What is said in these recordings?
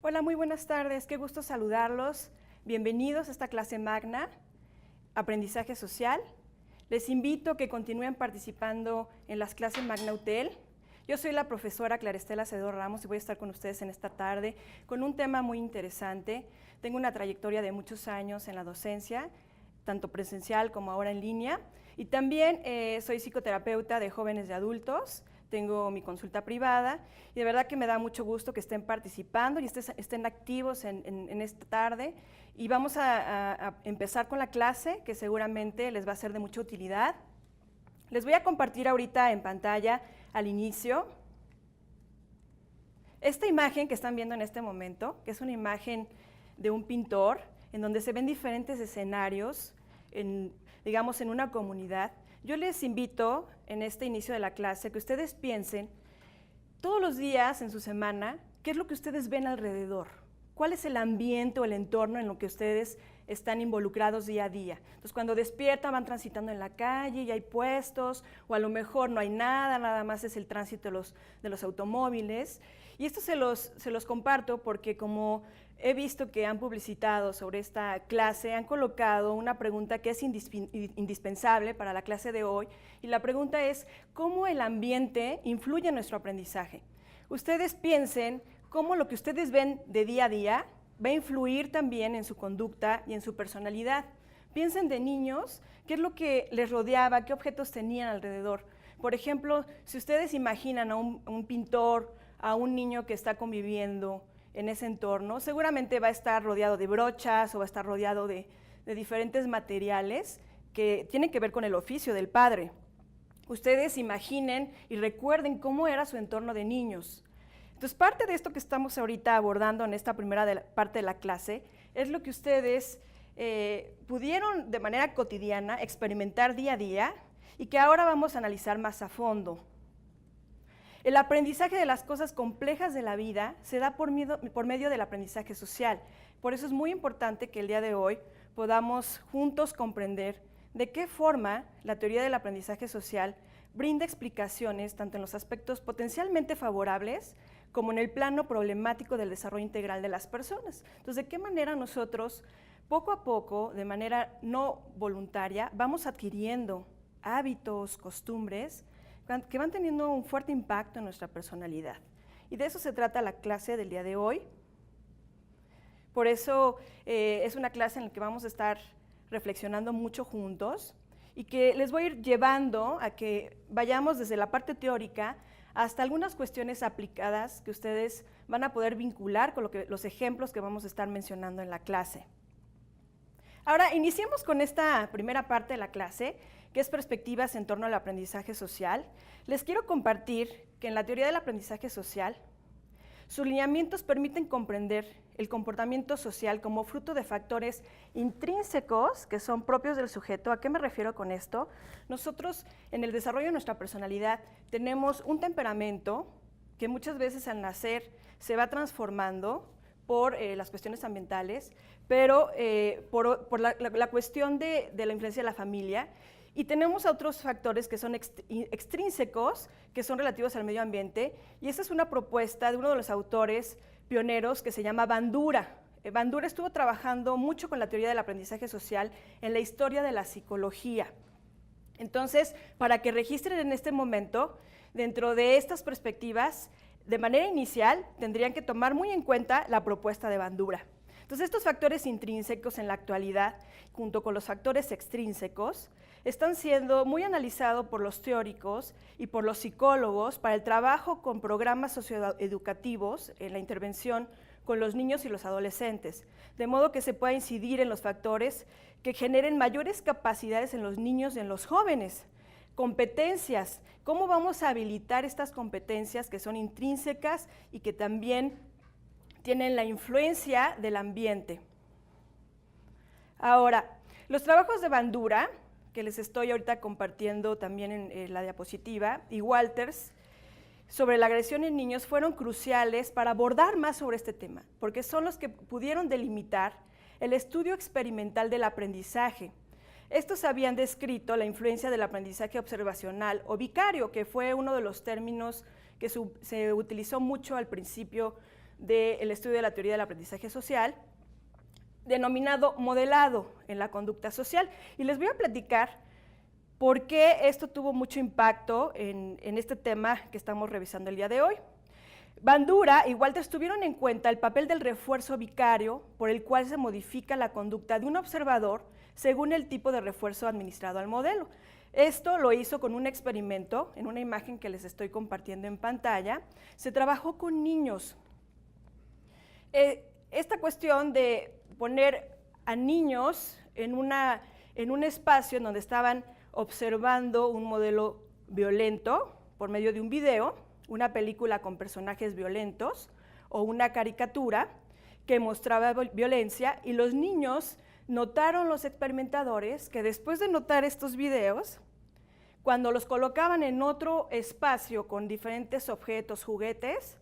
Hola, muy buenas tardes, qué gusto saludarlos. Bienvenidos a esta clase magna, Aprendizaje Social. Les invito a que continúen participando en las clases Magna UTEL. Yo soy la profesora Clara Estela Acevedo Ramos y voy a estar con ustedes en esta tarde con un tema muy interesante. Tengo una trayectoria de muchos años en la docencia, tanto presencial como ahora en línea, y también soy psicoterapeuta de jóvenes y adultos. Tengo mi consulta privada y de verdad que me da mucho gusto que estén participando y estén activos en esta tarde. Y vamos a empezar con la clase, que seguramente les va a ser de mucha utilidad. Les voy a compartir ahorita en pantalla al inicio esta imagen que están viendo en este momento, que es una imagen de un pintor en donde se ven diferentes escenarios, digamos en una comunidad. Yo les invito en este inicio de la clase que ustedes piensen todos los días en su semana qué es lo que ustedes ven alrededor, cuál es el ambiente o el entorno en lo que ustedes están involucrados día a día. Entonces, cuando despiertan, van transitando en la calle y hay puestos, o a lo mejor no hay nada, nada más es el tránsito de los automóviles. Y esto se los comparto porque como he visto que han publicitado sobre esta clase, han colocado una pregunta que es indispensable para la clase de hoy, y la pregunta es, ¿cómo el ambiente influye en nuestro aprendizaje? Ustedes piensen cómo lo que ustedes ven de día a día va a influir también en su conducta y en su personalidad. Piensen de niños, qué es lo que les rodeaba, qué objetos tenían alrededor. Por ejemplo, si ustedes imaginan a un pintor, a un niño que está conviviendo en ese entorno, seguramente va a estar rodeado de brochas o va a estar rodeado de diferentes materiales que tienen que ver con el oficio del padre. Ustedes imaginen y recuerden cómo era su entorno de niños. Entonces, parte de esto que estamos ahorita abordando en esta primera parte de la clase es lo que ustedes pudieron de manera cotidiana experimentar día a día y que ahora vamos a analizar más a fondo. El aprendizaje de las cosas complejas de la vida se da por medio del aprendizaje social. Por eso es muy importante que el día de hoy podamos juntos comprender de qué forma la teoría del aprendizaje social brinda explicaciones tanto en los aspectos potencialmente favorables como en el plano problemático del desarrollo integral de las personas. Entonces, ¿de qué manera nosotros, poco a poco, de manera no voluntaria, vamos adquiriendo hábitos, costumbres, que van teniendo un fuerte impacto en nuestra personalidad? Y de eso se trata la clase del día de hoy. Por eso es una clase en la que vamos a estar reflexionando mucho juntos y que les voy a ir llevando a que vayamos desde la parte teórica hasta algunas cuestiones aplicadas que ustedes van a poder vincular con los ejemplos que vamos a estar mencionando en la clase. Ahora, iniciemos con esta primera parte de la clase, que es perspectivas en torno al aprendizaje social. Les quiero compartir que en la teoría del aprendizaje social, sus lineamientos permiten comprender el comportamiento social como fruto de factores intrínsecos que son propios del sujeto. ¿A qué me refiero con esto? Nosotros, en el desarrollo de nuestra personalidad, tenemos un temperamento que muchas veces al nacer se va transformando por las cuestiones ambientales, pero por la cuestión de la influencia de la familia. Y tenemos otros factores que son extrínsecos, que son relativos al medio ambiente, y esta es una propuesta de uno de los autores pioneros que se llama Bandura. Bandura estuvo trabajando mucho con la teoría del aprendizaje social en la historia de la psicología. Entonces, para que registren en este momento, dentro de estas perspectivas, de manera inicial, tendrían que tomar muy en cuenta la propuesta de Bandura. Entonces, estos factores intrínsecos en la actualidad, junto con los factores extrínsecos, están siendo muy analizados por los teóricos y por los psicólogos para el trabajo con programas socioeducativos en la intervención con los niños y los adolescentes, de modo que se pueda incidir en los factores que generen mayores capacidades en los niños y en los jóvenes. Competencias, ¿cómo vamos a habilitar estas competencias que son intrínsecas y que también tienen la influencia del ambiente? Ahora, los trabajos de Bandura, que les estoy ahorita compartiendo también en la diapositiva, y Walters, sobre la agresión en niños, fueron cruciales para abordar más sobre este tema, porque son los que pudieron delimitar el estudio experimental del aprendizaje. Estos habían descrito la influencia del aprendizaje observacional o vicario, que fue uno de los términos que se utilizó mucho al principio del estudio de la teoría del aprendizaje social, denominado modelado en la conducta social. Y les voy a platicar por qué esto tuvo mucho impacto en este tema que estamos revisando el día de hoy. Bandura y Walters tuvieron en cuenta el papel del refuerzo vicario por el cual se modifica la conducta de un observador según el tipo de refuerzo administrado al modelo. Esto lo hizo con un experimento, en una imagen que les estoy compartiendo en pantalla. Se trabajó con niños. Esta cuestión de poner a niños en un espacio en donde estaban observando un modelo violento por medio de un video, una película con personajes violentos o una caricatura que mostraba violencia, y los niños notaron, los experimentadores, que después de notar estos videos, cuando los colocaban en otro espacio con diferentes objetos, juguetes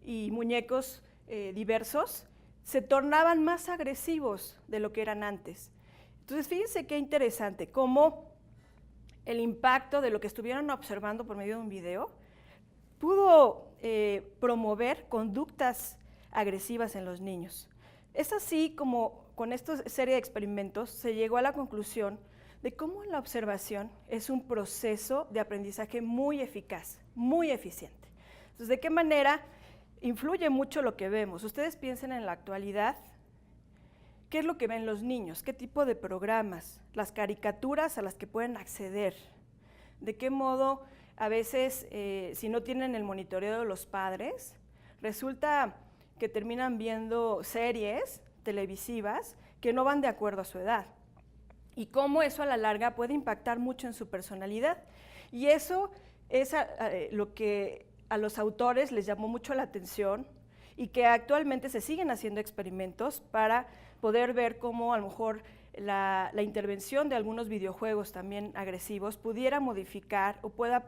y muñecos diversos, se tornaban más agresivos de lo que eran antes. Entonces, fíjense qué interesante, cómo el impacto de lo que estuvieron observando por medio de un video pudo promover conductas agresivas en los niños. Es así como con esta serie de experimentos se llegó a la conclusión de cómo la observación es un proceso de aprendizaje muy eficaz, muy eficiente. Entonces, ¿de qué manera influye mucho lo que vemos? Ustedes piensen en la actualidad, ¿qué es lo que ven los niños? ¿Qué tipo de programas? Las caricaturas a las que pueden acceder. ¿De qué modo a veces, si no tienen el monitoreo de los padres, resulta que terminan viendo series televisivas que no van de acuerdo a su edad? Y cómo eso a la larga puede impactar mucho en su personalidad. Y eso es lo que a los autores les llamó mucho la atención, y que actualmente se siguen haciendo experimentos para poder ver cómo a lo mejor la intervención de algunos videojuegos también agresivos pudiera modificar o pueda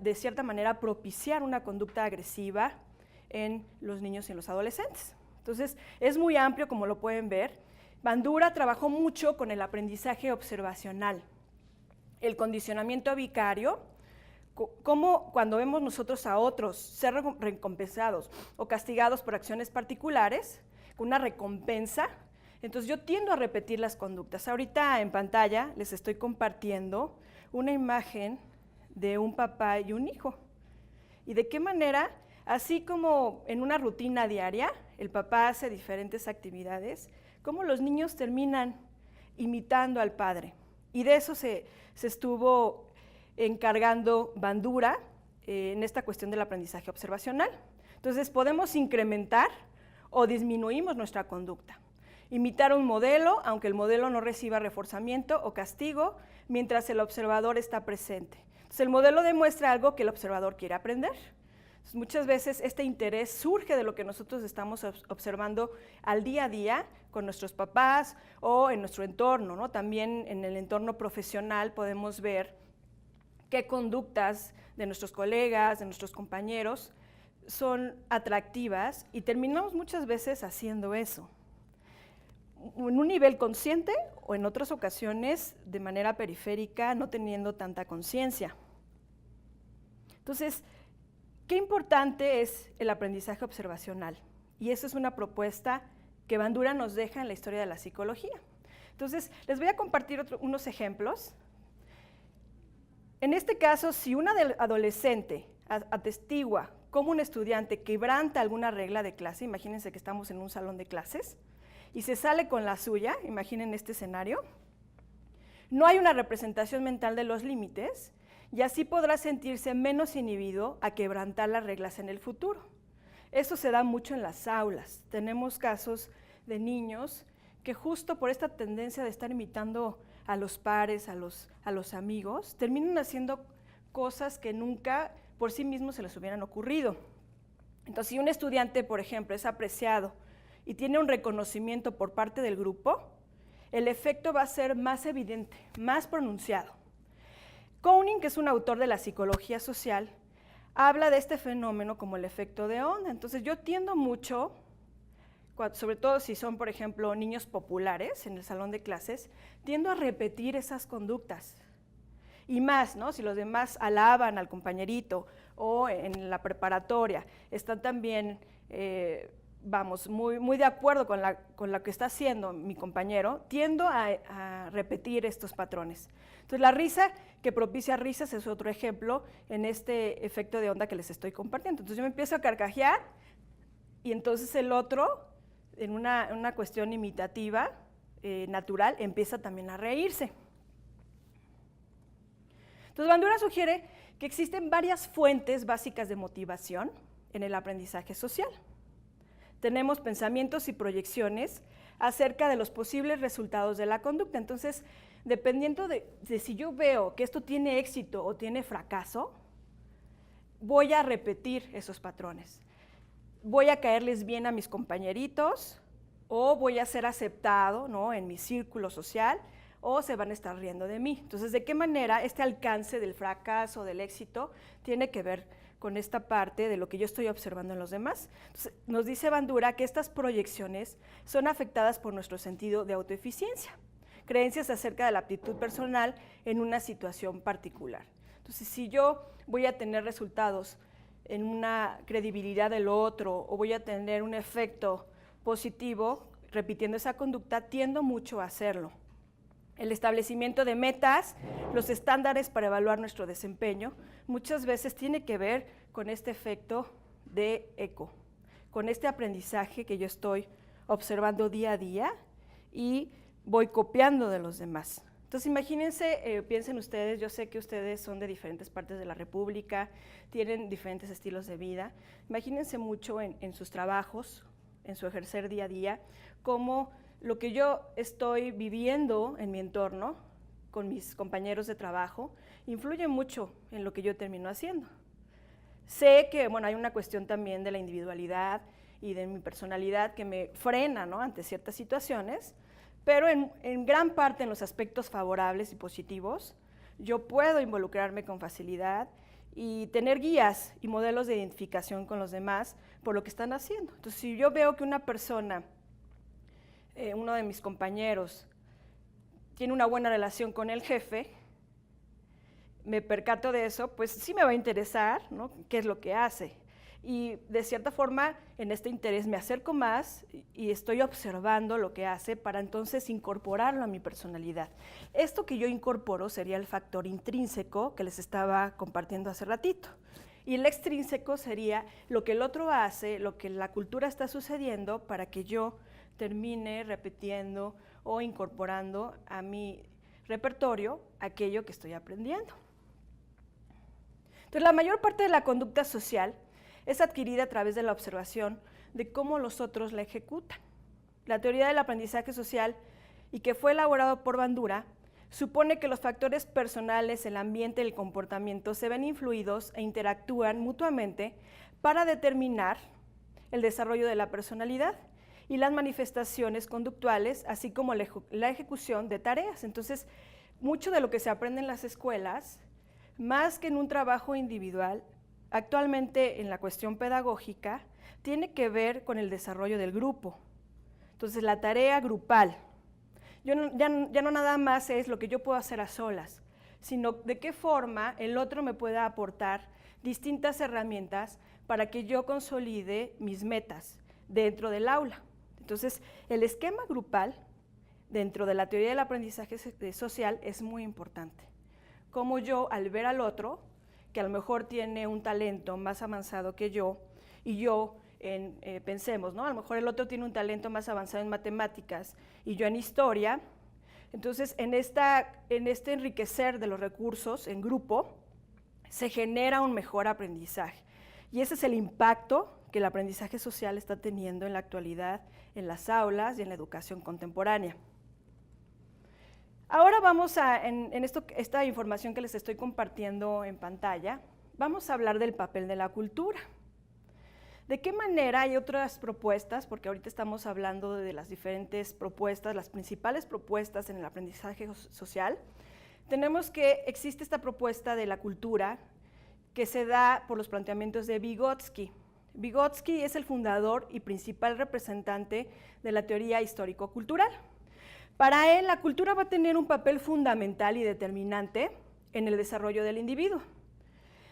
de cierta manera propiciar una conducta agresiva en los niños y en los adolescentes. Entonces, es muy amplio, como lo pueden ver. Bandura trabajó mucho con el aprendizaje observacional, el condicionamiento vicario, cómo cuando vemos nosotros a otros ser recompensados o castigados por acciones particulares, con una recompensa, entonces yo tiendo a repetir las conductas. Ahorita en pantalla les estoy compartiendo una imagen de un papá y un hijo. Y de qué manera, así como en una rutina diaria, el papá hace diferentes actividades, cómo los niños terminan imitando al padre. Y de eso se estuvo encargando Bandura en esta cuestión del aprendizaje observacional. Entonces, podemos incrementar o disminuimos nuestra conducta. Imitar un modelo, aunque el modelo no reciba reforzamiento o castigo, mientras el observador está presente. Entonces, el modelo demuestra algo que el observador quiere aprender. Entonces, muchas veces este interés surge de lo que nosotros estamos observando al día a día con nuestros papás o en nuestro entorno, ¿no? También en el entorno profesional podemos ver qué conductas de nuestros colegas, de nuestros compañeros, son atractivas, y terminamos muchas veces haciendo eso, en un nivel consciente o en otras ocasiones de manera periférica, no teniendo tanta conciencia. Entonces, qué importante es el aprendizaje observacional, y eso es una propuesta que Bandura nos deja en la historia de la psicología. Entonces, les voy a compartir unos ejemplos. En este caso, si una adolescente atestigua cómo un estudiante quebranta alguna regla de clase, imagínense que estamos en un salón de clases, y se sale con la suya, imaginen este escenario, no hay una representación mental de los límites, y así podrá sentirse menos inhibido a quebrantar las reglas en el futuro. Esto se da mucho en las aulas. Tenemos casos de niños que justo por esta tendencia de estar imitando a los pares, a los amigos, terminan haciendo cosas que nunca por sí mismos se les hubieran ocurrido. Entonces, si un estudiante, por ejemplo, es apreciado y tiene un reconocimiento por parte del grupo, el efecto va a ser más evidente, más pronunciado. Koenig, que es un autor de la psicología social, habla de este fenómeno como el efecto de onda. Entonces, yo tiendo mucho, sobre todo si son, por ejemplo, niños populares en el salón de clases, tiendo a repetir esas conductas. Y más, ¿no? Si los demás alaban al compañerito o en la preparatoria están también, muy de acuerdo con lo que está haciendo mi compañero, tiendo a repetir estos patrones. Entonces, la risa que propicia risas es otro ejemplo en este efecto de onda que les estoy compartiendo. Entonces, yo me empiezo a carcajear y entonces el otro, en una cuestión imitativa, natural, empieza también a reírse. Entonces, Bandura sugiere que existen varias fuentes básicas de motivación en el aprendizaje social. Tenemos pensamientos y proyecciones acerca de los posibles resultados de la conducta. Entonces, dependiendo de si yo veo que esto tiene éxito o tiene fracaso, voy a repetir esos patrones. Voy a caerles bien a mis compañeritos o voy a ser aceptado, ¿no?, en mi círculo social, o se van a estar riendo de mí. Entonces, ¿de qué manera este alcance del fracaso, del éxito, tiene que ver con esta parte de lo que yo estoy observando en los demás? Entonces, nos dice Bandura que estas proyecciones son afectadas por nuestro sentido de autoeficiencia, creencias acerca de la aptitud personal en una situación particular. Entonces, si yo voy a tener resultados en una credibilidad del otro o voy a tener un efecto positivo repitiendo esa conducta, tiendo mucho a hacerlo. El establecimiento de metas, los estándares para evaluar nuestro desempeño, muchas veces tiene que ver con este efecto de eco, con este aprendizaje que yo estoy observando día a día y voy copiando de los demás. Entonces, imagínense, piensen ustedes, yo sé que ustedes son de diferentes partes de la República, tienen diferentes estilos de vida, imagínense mucho en sus trabajos, en su ejercer día a día, cómo lo que yo estoy viviendo en mi entorno, con mis compañeros de trabajo, influye mucho en lo que yo termino haciendo. Sé que, bueno, hay una cuestión también de la individualidad y de mi personalidad que me frena, ¿no?, ante ciertas situaciones, pero en gran parte en los aspectos favorables y positivos, yo puedo involucrarme con facilidad y tener guías y modelos de identificación con los demás por lo que están haciendo. Entonces, si yo veo que una persona, uno de mis compañeros, tiene una buena relación con el jefe, me percato de eso, pues sí me va a interesar, ¿no?, qué es lo que hace. Y de cierta forma, en este interés me acerco más y estoy observando lo que hace para entonces incorporarlo a mi personalidad. Esto que yo incorporo sería el factor intrínseco que les estaba compartiendo hace ratito. Y el extrínseco sería lo que el otro hace, lo que la cultura está sucediendo para que yo termine repitiendo o incorporando a mi repertorio aquello que estoy aprendiendo. Entonces, la mayor parte de la conducta social es adquirida a través de la observación de cómo los otros la ejecutan. La teoría del aprendizaje social, y que fue elaborado por Bandura, supone que los factores personales, el ambiente y el comportamiento se ven influidos e interactúan mutuamente para determinar el desarrollo de la personalidad y las manifestaciones conductuales, así como la ejecución de tareas. Entonces, mucho de lo que se aprende en las escuelas, más que en un trabajo individual, actualmente en la cuestión pedagógica, tiene que ver con el desarrollo del grupo. Entonces, la tarea grupal. Ya no nada más es lo que yo puedo hacer a solas, sino de qué forma el otro me pueda aportar distintas herramientas para que yo consolide mis metas dentro del aula. Entonces, el esquema grupal dentro de la teoría del aprendizaje social es muy importante. Como yo, al ver al otro, que a lo mejor tiene un talento más avanzado que yo, y yo, pensemos, ¿no?, a lo mejor el otro tiene un talento más avanzado en matemáticas y yo en historia, entonces en este enriquecer de los recursos en grupo se genera un mejor aprendizaje. Y ese es el impacto que el aprendizaje social está teniendo en la actualidad en las aulas y en la educación contemporánea. Ahora vamos esta información que les estoy compartiendo en pantalla, vamos a hablar del papel de la cultura. ¿De qué manera hay otras propuestas? Porque ahorita estamos hablando de las diferentes propuestas, las principales propuestas en el aprendizaje social. Tenemos que existe esta propuesta de la cultura que se da por los planteamientos de Vygotsky. Vygotsky es el fundador y principal representante de la teoría histórico-cultural. Para él, la cultura va a tener un papel fundamental y determinante en el desarrollo del individuo.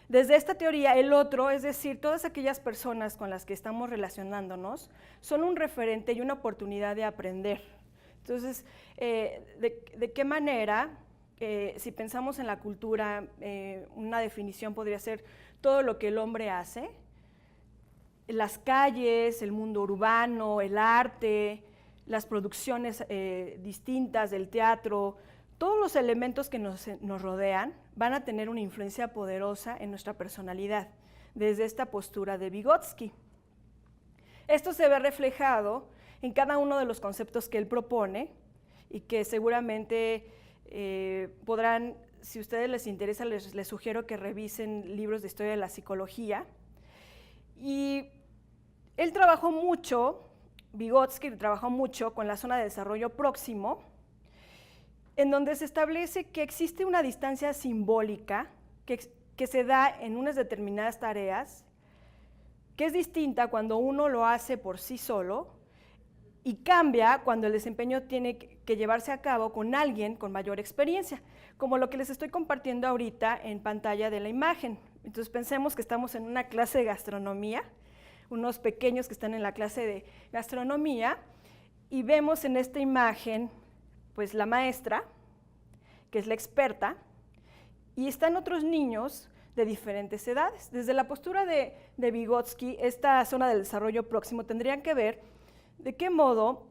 Desde esta teoría, el otro, es decir, todas aquellas personas con las que estamos relacionándonos, son un referente y una oportunidad de aprender. Entonces, ¿de qué manera, si pensamos en la cultura, una definición podría ser todo lo que el hombre hace? Las calles, el mundo urbano, el arte, las producciones distintas del teatro, todos los elementos que nos rodean van a tener una influencia poderosa en nuestra personalidad, desde esta postura de Vygotsky. Esto se ve reflejado en cada uno de los conceptos que él propone y que seguramente podrán, si a ustedes les interesa, les sugiero que revisen libros de historia de la psicología. Y él trabajó mucho, Vygotsky trabajó mucho con la zona de desarrollo próximo, en donde se establece que existe una distancia simbólica que se da en unas determinadas tareas, que es distinta cuando uno lo hace por sí solo y cambia cuando el desempeño tiene que llevarse a cabo con alguien con mayor experiencia, como lo que les estoy compartiendo ahorita en pantalla de la imagen. Entonces pensemos que estamos en una clase de gastronomía, unos pequeños que están en la clase de gastronomía, y vemos en esta imagen pues la maestra, que es la experta, y están otros niños de diferentes edades. Desde la postura de Vygotsky, esta zona del desarrollo próximo tendrían que ver de qué modo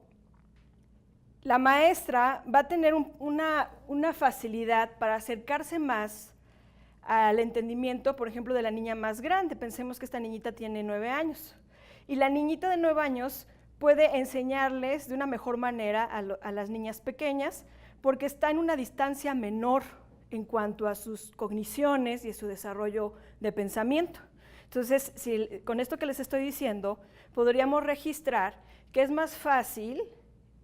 la maestra va a tener una facilidad para acercarse más al entendimiento, por ejemplo, de la niña más grande. Pensemos que esta niñita tiene 9 años, y la niñita de 9 años puede enseñarles de una mejor manera a las niñas pequeñas, porque está en una distancia menor en cuanto a sus cogniciones y a su desarrollo de pensamiento. Entonces, con esto que les estoy diciendo, podríamos registrar que es más fácil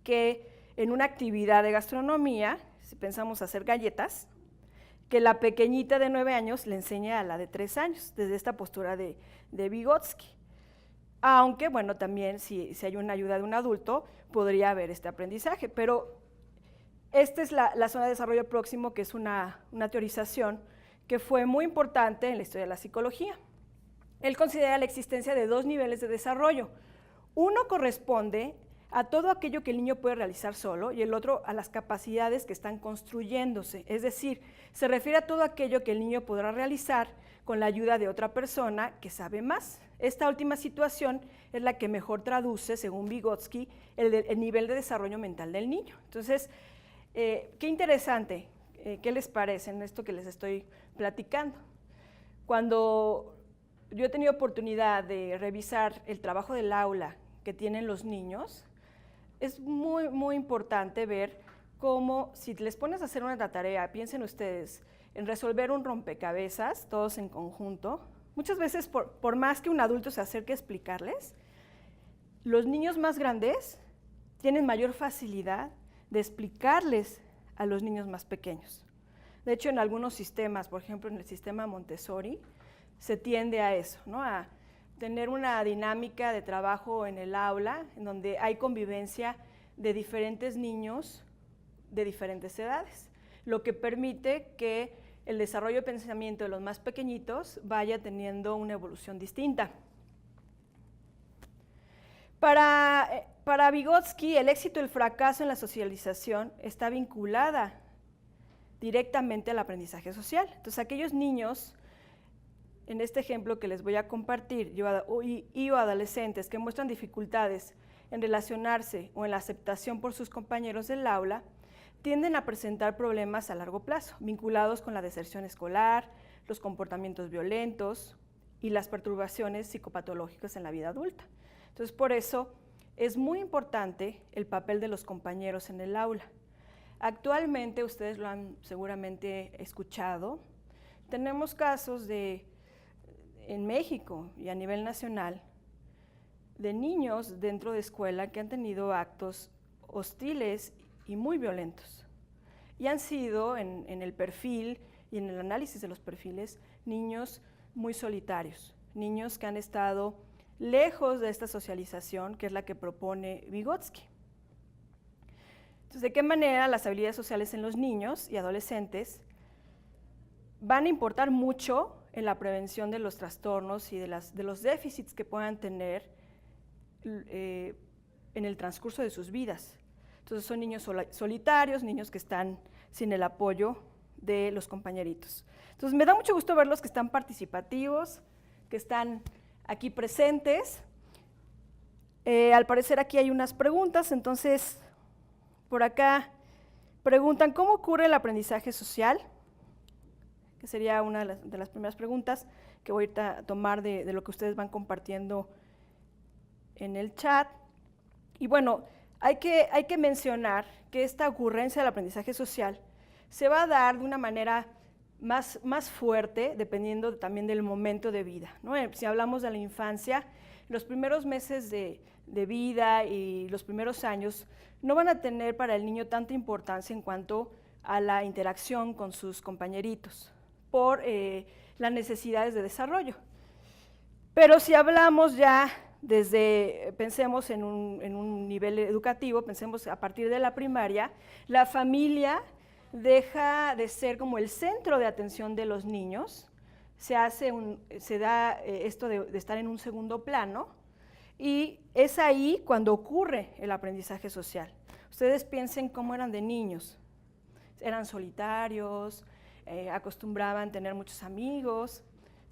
que en una actividad de gastronomía, si pensamos hacer galletas, que la pequeñita de 9 años le enseñe a la de 3 años, desde esta postura de Vygotsky. Aunque, bueno, también si hay una ayuda de un adulto, podría haber este aprendizaje, pero esta es la zona de desarrollo próximo, que es una teorización que fue muy importante en la historia de la psicología. Él considera la existencia de 2 niveles de desarrollo. Uno corresponde a todo aquello que el niño puede realizar solo, y el otro a las capacidades que están construyéndose, es decir, se refiere a todo aquello que el niño podrá realizar con la ayuda de otra persona que sabe más. Esta última situación es la que mejor traduce, según Vygotsky, el nivel de desarrollo mental del niño. Entonces, qué interesante, ¿qué les parece en esto que les estoy platicando? Cuando yo he tenido oportunidad de revisar el trabajo del aula que tienen los niños, es muy, muy importante ver cómo, si les pones a hacer una tarea, piensen ustedes en resolver un rompecabezas, todos en conjunto. Muchas veces, por más que un adulto se acerque a explicarles, los niños más grandes tienen mayor facilidad de explicarles a los niños más pequeños. De hecho, en algunos sistemas, por ejemplo, en el sistema Montessori, se tiende a eso, ¿no? A tener una dinámica de trabajo en el aula, en donde hay convivencia de diferentes niños de diferentes edades, lo que permite que el desarrollo de pensamiento de los más pequeñitos vaya teniendo una evolución distinta. Para Vygotsky, el éxito y el fracaso en la socialización está vinculada directamente al aprendizaje social. Entonces, aquellos niños, en este ejemplo que les voy a compartir, y adolescentes que muestran dificultades en relacionarse o en la aceptación por sus compañeros del aula, tienden a presentar problemas a largo plazo, vinculados con la deserción escolar, los comportamientos violentos y las perturbaciones psicopatológicas en la vida adulta. Entonces, por eso es muy importante el papel de los compañeros en el aula. Actualmente, ustedes lo han seguramente escuchado, tenemos casos en México y a nivel nacional de niños dentro de escuela que han tenido actos hostiles y muy violentos. Y han sido, en el perfil y en el análisis de los perfiles, niños muy solitarios, niños que han estado lejos de esta socialización, que es la que propone Vygotsky. Entonces, ¿de qué manera las habilidades sociales en los niños y adolescentes van a importar mucho en la prevención de los trastornos y de los déficits que puedan tener en el transcurso de sus vidas. Entonces son niños solitarios, niños que están sin el apoyo de los compañeritos. Entonces me da mucho gusto verlos que están participativos, que están aquí presentes. Al parecer aquí hay unas preguntas, entonces por acá preguntan, ¿cómo ocurre el aprendizaje social? Que sería una de las primeras preguntas que voy a tomar de lo que ustedes van compartiendo en el chat. Y bueno, hay que mencionar que esta ocurrencia del aprendizaje social se va a dar de una manera más fuerte, dependiendo también del momento de vida, ¿no? Si hablamos de la infancia, los primeros meses de vida y los primeros años no van a tener para el niño tanta importancia en cuanto a la interacción con sus compañeritos, por las necesidades de desarrollo. Pero si hablamos ya pensemos en un nivel educativo, pensemos a partir de la primaria, la familia deja de ser como el centro de atención de los niños, se da esto de estar en un segundo plano, y es ahí cuando ocurre el aprendizaje social. Ustedes piensen cómo eran de niños, eran solitarios, acostumbraban a tener muchos amigos,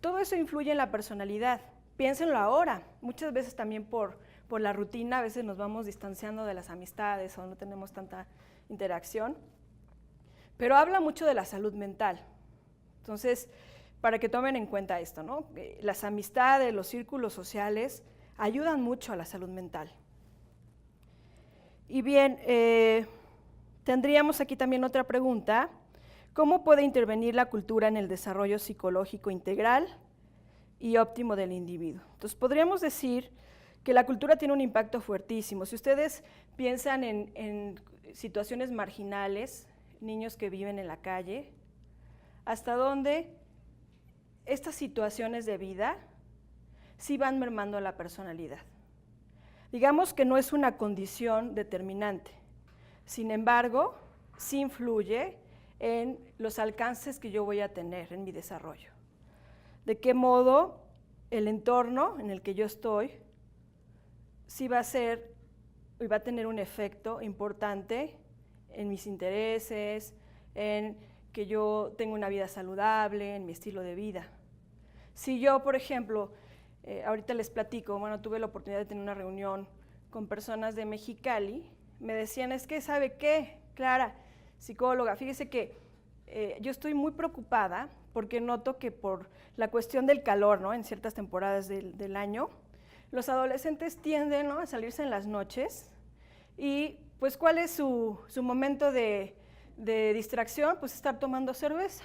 todo eso influye en la personalidad. Piénsenlo ahora, muchas veces también por la rutina, a veces nos vamos distanciando de las amistades o no tenemos tanta interacción, pero habla mucho de la salud mental. Entonces, para que tomen en cuenta esto, ¿no? Las amistades, los círculos sociales ayudan mucho a la salud mental. Y bien, tendríamos aquí también otra pregunta, ¿cómo puede intervenir la cultura en el desarrollo psicológico integral y óptimo del individuo? Entonces, podríamos decir que la cultura tiene un impacto fuertísimo. Si ustedes piensan en situaciones marginales, niños que viven en la calle, hasta dónde estas situaciones de vida sí van mermando la personalidad. Digamos que no es una condición determinante, sin embargo, sí influye en los alcances que yo voy a tener en mi desarrollo. De qué modo el entorno en el que yo estoy sí va a tener un efecto importante en mis intereses, en que yo tenga una vida saludable, en mi estilo de vida. Si yo, por ejemplo, ahorita les platico, bueno, tuve la oportunidad de tener una reunión con personas de Mexicali, me decían, es que, ¿sabe qué, Clara, psicóloga? Fíjese que yo estoy muy preocupada porque noto que por la cuestión del calor, ¿no? En ciertas temporadas del año, los adolescentes tienden, ¿no?, a salirse en las noches y pues ¿cuál es su momento de distracción? Pues estar tomando cerveza,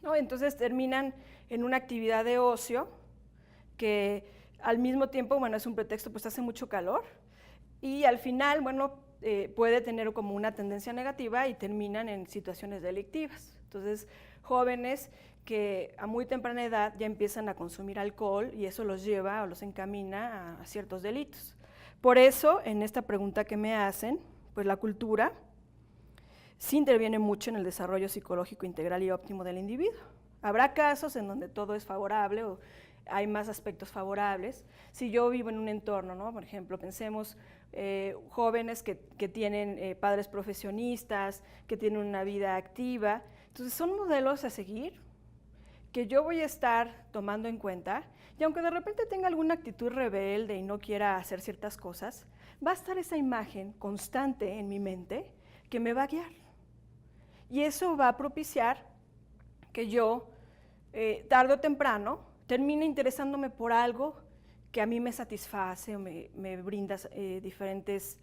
¿no? Entonces terminan en una actividad de ocio que al mismo tiempo, bueno, es un pretexto, pues hace mucho calor y al final, bueno, puede tener como una tendencia negativa y terminan en situaciones delictivas. Entonces, jóvenes que a muy temprana edad ya empiezan a consumir alcohol y eso los lleva o los encamina a ciertos delitos. Por eso, en esta pregunta que me hacen, pues la cultura sí interviene mucho en el desarrollo psicológico integral y óptimo del individuo. Habrá casos en donde todo es favorable o hay más aspectos favorables. Si yo vivo en un entorno, ¿no? Por ejemplo, pensemos jóvenes que tienen padres profesionistas, que tienen una vida activa, entonces son modelos a seguir que yo voy a estar tomando en cuenta, y aunque de repente tenga alguna actitud rebelde y no quiera hacer ciertas cosas, va a estar esa imagen constante en mi mente que me va a guiar. Y eso va a propiciar que yo, tarde o temprano, termine interesándome por algo que a mí me satisface o me brinda diferentes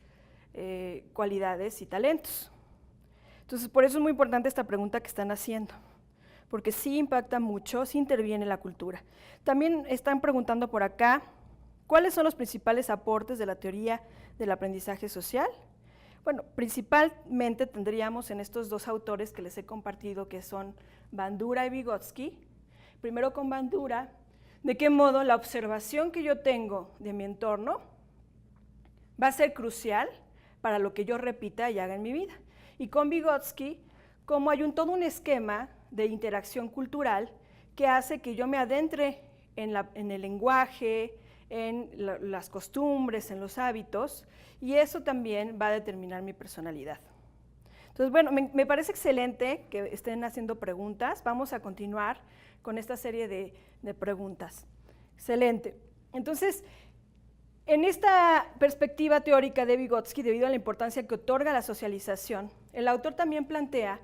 cualidades y talentos. Entonces, por eso es muy importante esta pregunta que están haciendo, porque sí impacta mucho, sí interviene la cultura. También están preguntando por acá, ¿cuáles son los principales aportes de la teoría del aprendizaje social? Bueno, principalmente tendríamos en estos dos autores que les he compartido, que son Bandura y Vygotsky. Primero con Bandura, de qué modo la observación que yo tengo de mi entorno va a ser crucial para lo que yo repita y haga en mi vida. Y con Vygotsky, cómo hay todo un esquema de interacción cultural que hace que yo me adentre en el lenguaje, en las costumbres, en los hábitos, y eso también va a determinar mi personalidad. Entonces, bueno, me parece excelente que estén haciendo preguntas. Vamos a continuar con esta serie de preguntas. Excelente. Entonces, en esta perspectiva teórica de Vygotsky, debido a la importancia que otorga la socialización, el autor también plantea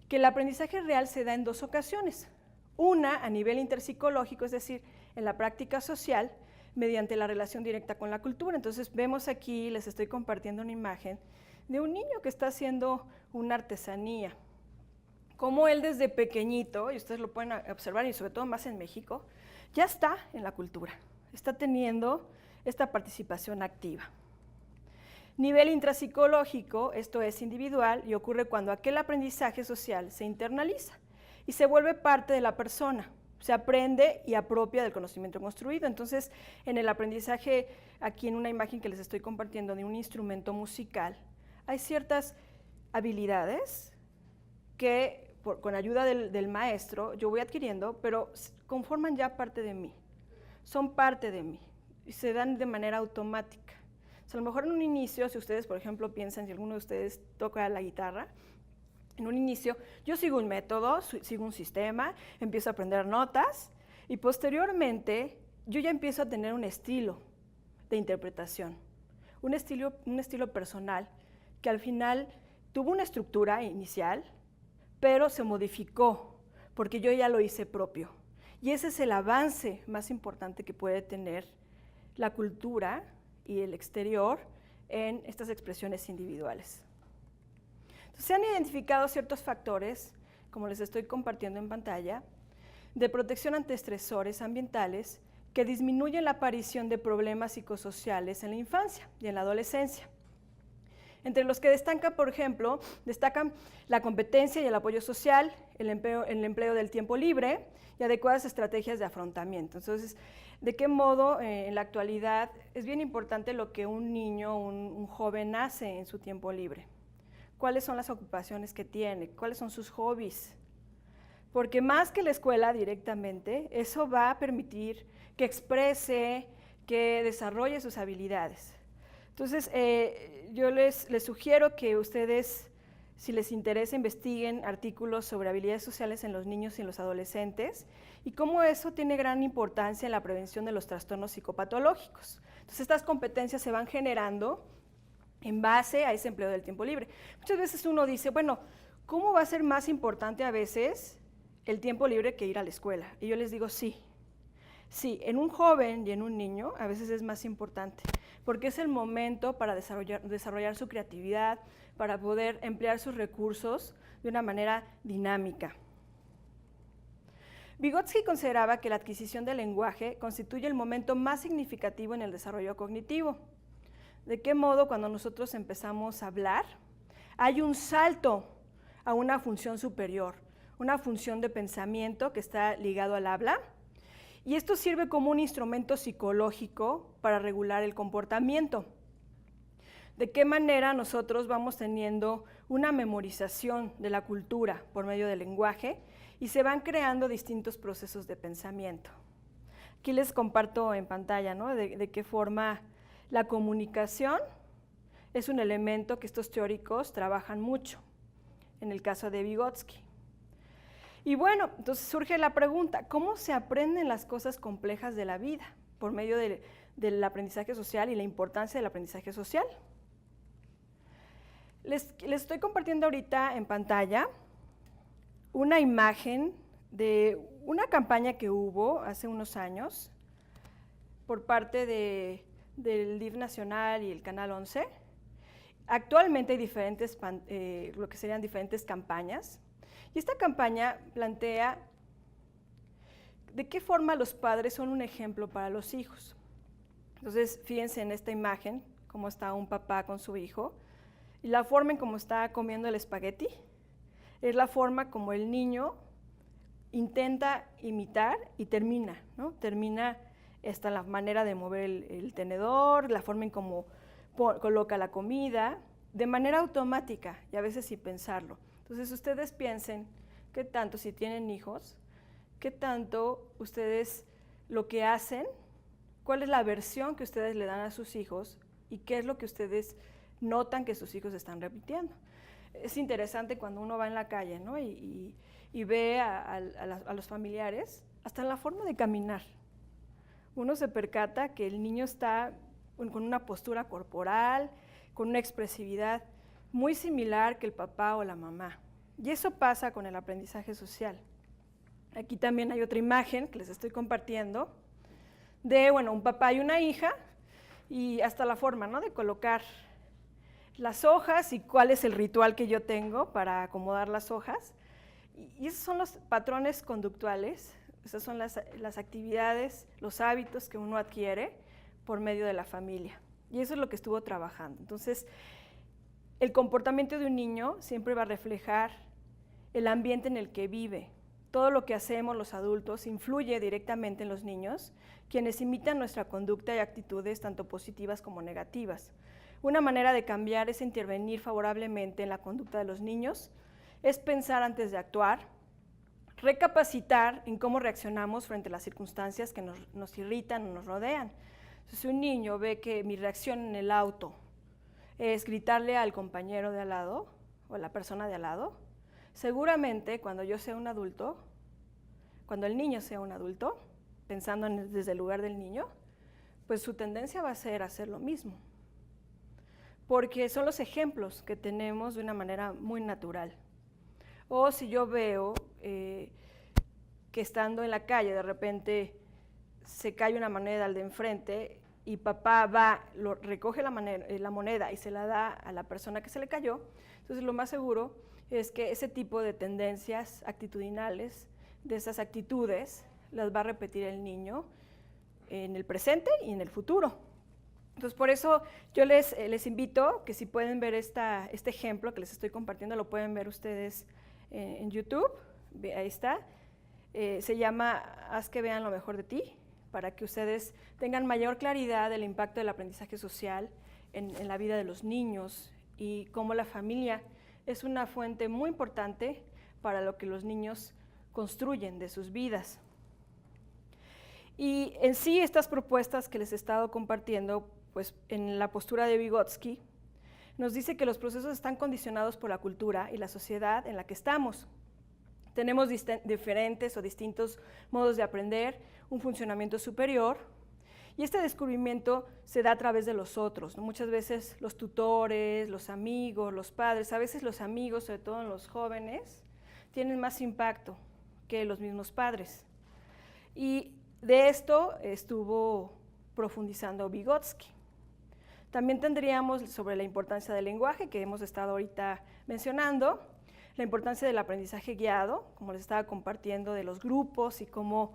que el aprendizaje real se da en dos ocasiones. Una, a nivel interpsicológico, es decir, en la práctica social, mediante la relación directa con la cultura. Entonces, vemos aquí, les estoy compartiendo una imagen de un niño que está haciendo una artesanía. Como él desde pequeñito, y ustedes lo pueden observar, y sobre todo más en México, ya está en la cultura, está teniendo esta participación activa. Nivel intrapsicológico, esto es individual, y ocurre cuando aquel aprendizaje social se internaliza y se vuelve parte de la persona, se aprende y apropia del conocimiento construido. Entonces, en el aprendizaje, aquí en una imagen que les estoy compartiendo de un instrumento musical, hay ciertas habilidades que con ayuda del maestro yo voy adquiriendo, pero conforman ya parte de mí, son parte de mí y se dan de manera automática. O sea, a lo mejor en un inicio, si ustedes, por ejemplo, piensan, si alguno de ustedes toca la guitarra, en un inicio yo sigo un método, sigo un sistema, empiezo a aprender notas y posteriormente yo ya empiezo a tener un estilo de interpretación, un estilo personal que al final tuvo una estructura inicial, pero se modificó porque yo ya lo hice propio. Y ese es el avance más importante que puede tener la cultura y el exterior en estas expresiones individuales. Entonces, se han identificado ciertos factores, como les estoy compartiendo en pantalla, de protección ante estresores ambientales que disminuyen la aparición de problemas psicosociales en la infancia y en la adolescencia. Entre los que destacan, por ejemplo, destacan la competencia y el apoyo social, el empleo del tiempo libre y adecuadas estrategias de afrontamiento. Entonces, ¿de qué modo en la actualidad es bien importante lo que un niño, un joven hace en su tiempo libre? ¿Cuáles son las ocupaciones que tiene? ¿Cuáles son sus hobbies? Porque más que la escuela directamente, eso va a permitir que exprese, que desarrolle sus habilidades. Entonces, yo les sugiero que ustedes, si les interesa, investiguen artículos sobre habilidades sociales en los niños y en los adolescentes y cómo eso tiene gran importancia en la prevención de los trastornos psicopatológicos. Entonces, estas competencias se van generando en base a ese empleo del tiempo libre. Muchas veces uno dice, bueno, ¿cómo va a ser más importante a veces el tiempo libre que ir a la escuela? Y yo les digo, sí. Sí, en un joven y en un niño a veces es más importante, porque es el momento para desarrollar su creatividad, para poder emplear sus recursos de una manera dinámica. Vygotsky consideraba que la adquisición del lenguaje constituye el momento más significativo en el desarrollo cognitivo. ¿De qué modo cuando nosotros empezamos a hablar? Hay un salto a una función superior, una función de pensamiento que está ligado al habla, y esto sirve como un instrumento psicológico para regular el comportamiento. ¿De qué manera nosotros vamos teniendo una memorización de la cultura por medio del lenguaje y se van creando distintos procesos de pensamiento? Aquí les comparto en pantalla, ¿no? de qué forma la comunicación es un elemento que estos teóricos trabajan mucho, en el caso de Vygotsky. Y bueno, entonces surge la pregunta, ¿cómo se aprenden las cosas complejas de la vida por medio del aprendizaje social y la importancia del aprendizaje social? Les estoy compartiendo ahorita en pantalla una imagen de una campaña que hubo hace unos años por parte del DIF Nacional y el Canal 11. Actualmente hay diferentes, lo que serían diferentes campañas. Y esta campaña plantea de qué forma los padres son un ejemplo para los hijos. Entonces, fíjense en esta imagen, cómo está un papá con su hijo, y la forma en cómo está comiendo el espagueti es la forma como el niño intenta imitar y termina, ¿no? Termina esta la manera de mover el tenedor, la forma en cómo coloca la comida, de manera automática y a veces sin pensarlo. Entonces, ustedes piensen qué tanto, si tienen hijos, qué tanto ustedes lo que hacen, cuál es la versión que ustedes le dan a sus hijos y qué es lo que ustedes notan que sus hijos están repitiendo. Es interesante cuando uno va en la calle, ¿no? y ve a los familiares, hasta en la forma de caminar. Uno se percata que el niño está con una postura corporal, con una expresividad muy similar que el papá o la mamá. Y eso pasa con el aprendizaje social. Aquí también hay otra imagen que les estoy compartiendo de, bueno, un papá y una hija, y hasta la forma, ¿no?, de colocar las hojas y cuál es el ritual que yo tengo para acomodar las hojas. Y esos son los patrones conductuales, esas son las actividades, los hábitos que uno adquiere por medio de la familia. Y eso es lo que estuvo trabajando. Entonces, el comportamiento de un niño siempre va a reflejar el ambiente en el que vive. Todo lo que hacemos los adultos influye directamente en los niños, quienes imitan nuestra conducta y actitudes tanto positivas como negativas. Una manera de cambiar es intervenir favorablemente en la conducta de los niños, es pensar antes de actuar, recapacitar en cómo reaccionamos frente a las circunstancias que nos irritan o nos rodean. Si un niño ve que mi reacción en el auto es gritarle al compañero de al lado o a la persona de al lado, seguramente cuando yo sea un adulto, cuando el niño sea un adulto, pensando desde el lugar del niño, pues su tendencia va a ser hacer lo mismo. Porque son los ejemplos que tenemos de una manera muy natural. O si yo veo que estando en la calle de repente se cae una moneda al de enfrente y papá va, recoge la moneda y se la da a la persona que se le cayó, entonces lo más seguro es que ese tipo de tendencias actitudinales, de esas actitudes, las va a repetir el niño en el presente y en el futuro. Entonces, por eso yo les invito que si pueden ver este ejemplo que les estoy compartiendo, lo pueden ver ustedes en YouTube, ahí está. Se llama Haz que vean lo mejor de ti, para que ustedes tengan mayor claridad del impacto del aprendizaje social en la vida de los niños y cómo la familia es una fuente muy importante para lo que los niños construyen de sus vidas. Y en sí, estas propuestas que les he estado compartiendo, pues en la postura de Vygotsky, nos dice que los procesos están condicionados por la cultura y la sociedad en la que estamos. Tenemos diferentes o distintos modos de aprender, un funcionamiento superior, y este descubrimiento se da a través de los otros, ¿no? Muchas veces los tutores, los amigos, los padres, a veces los amigos, sobre todo en los jóvenes, tienen más impacto que los mismos padres. Y de esto estuvo profundizando Vygotsky. También tendríamos sobre la importancia del lenguaje, que hemos estado ahorita mencionando, la importancia del aprendizaje guiado, como les estaba compartiendo, de los grupos y cómo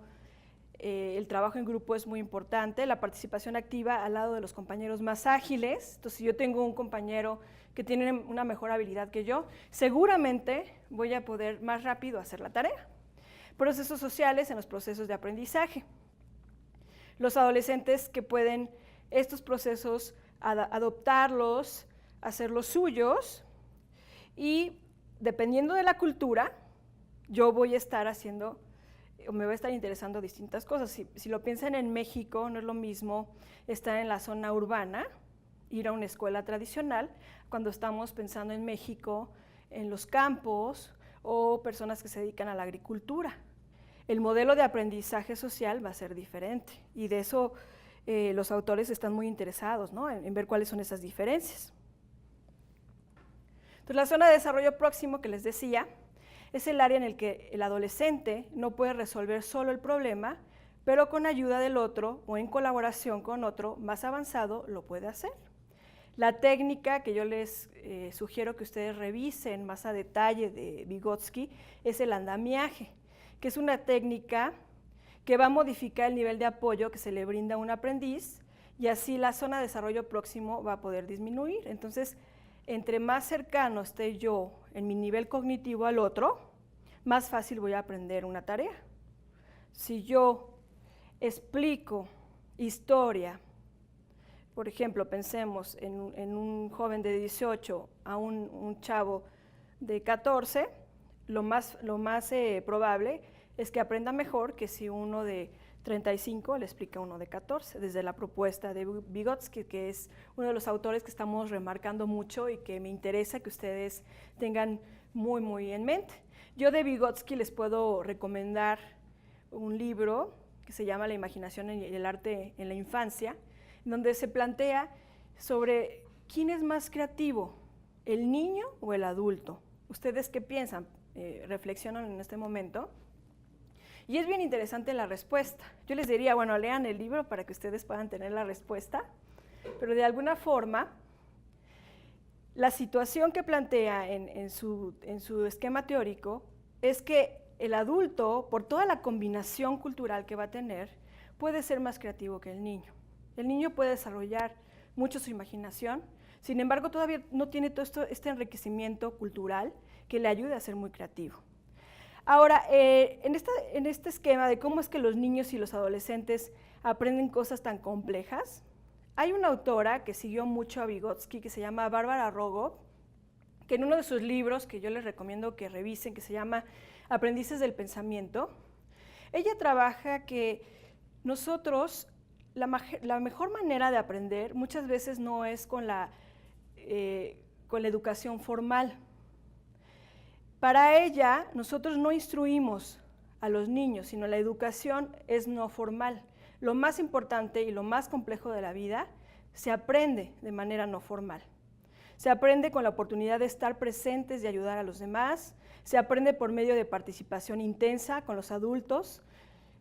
el trabajo en grupo es muy importante, la participación activa al lado de los compañeros más ágiles. Entonces, si yo tengo un compañero que tiene una mejor habilidad que yo, seguramente voy a poder más rápido hacer la tarea. Procesos sociales en los procesos de aprendizaje. Los adolescentes que pueden estos procesos adoptarlos, hacerlos suyos, y dependiendo de la cultura, yo voy a estar haciendo, o me va a estar interesando distintas cosas. Si lo piensan en México, no es lo mismo estar en la zona urbana, ir a una escuela tradicional, cuando estamos pensando en México, en los campos, o personas que se dedican a la agricultura. El modelo de aprendizaje social va a ser diferente, y de eso los autores están muy interesados, ¿no?, en ver cuáles son esas diferencias. Entonces, la zona de desarrollo próximo que les decía es el área en el que el adolescente no puede resolver solo el problema, pero con ayuda del otro o en colaboración con otro más avanzado lo puede hacer. La técnica que yo les sugiero que ustedes revisen más a detalle de Vygotsky es el andamiaje, que es una técnica que va a modificar el nivel de apoyo que se le brinda a un aprendiz, y así la zona de desarrollo próximo va a poder disminuir. Entonces, entre más cercano esté yo en mi nivel cognitivo al otro, más fácil voy a aprender una tarea. Si yo explico historia, por ejemplo, pensemos en un joven de 18 a un chavo de 14, lo más probable es que aprenda mejor que si uno de 35 le explica a uno de 14, desde la propuesta de Vygotsky, que es uno de los autores que estamos remarcando mucho y que me interesa que ustedes tengan muy en mente. Yo de Vygotsky les puedo recomendar un libro que se llama La imaginación y el arte en la infancia, donde se plantea sobre quién es más creativo, el niño o el adulto. ¿Ustedes qué piensan? Reflexionan en este momento. Y es bien interesante la respuesta. Yo les diría, bueno, lean el libro para que ustedes puedan tener la respuesta, pero de alguna forma, la situación que plantea en su esquema teórico es que el adulto, por toda la combinación cultural que va a tener, puede ser más creativo que el niño. El niño puede desarrollar mucho su imaginación, sin embargo, todavía no tiene todo este enriquecimiento cultural que le ayude a ser muy creativo. Ahora, en este esquema de cómo es que los niños y los adolescentes aprenden cosas tan complejas, hay una autora que siguió mucho a Vygotsky, que se llama Bárbara Rogov, que en uno de sus libros, que yo les recomiendo que revisen, que se llama Aprendices del Pensamiento, ella trabaja que nosotros, la mejor manera de aprender muchas veces no es con la educación formal. Para ella, nosotros no instruimos a los niños, sino la educación es no formal. Lo más importante y lo más complejo de la vida se aprende de manera no formal. Se aprende con la oportunidad de estar presentes, de ayudar a los demás, se aprende por medio de participación intensa con los adultos.